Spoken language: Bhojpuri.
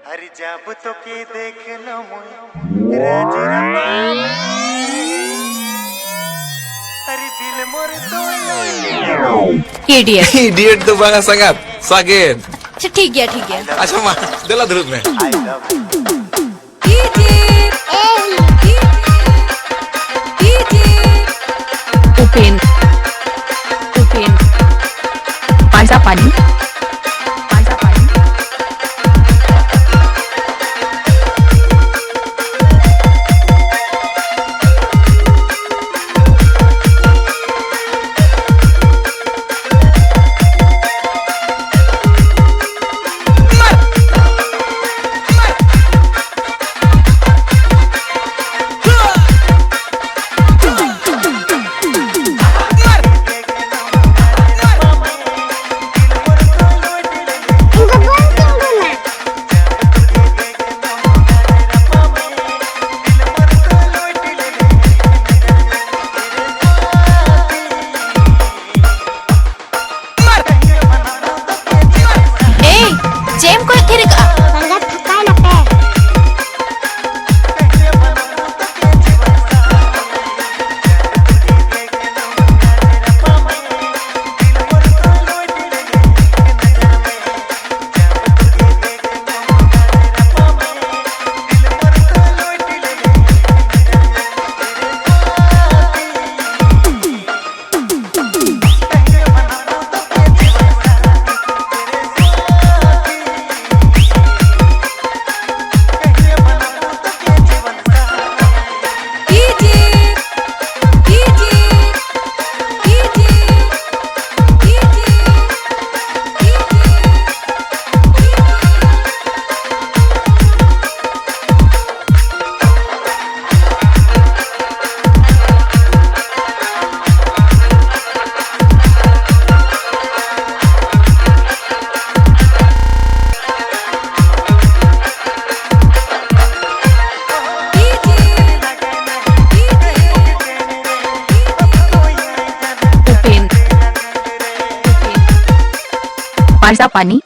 हर जब तो के देख लो मोय राज रंग हर दिल मोर तो idiot Idiot tuh bangga sangat Sakin अच्छा ठीक है Asal mah Dela dulu nih I love you उपेन पांचा पानी जेम को थिरक संगत थका न पे पांचा पानी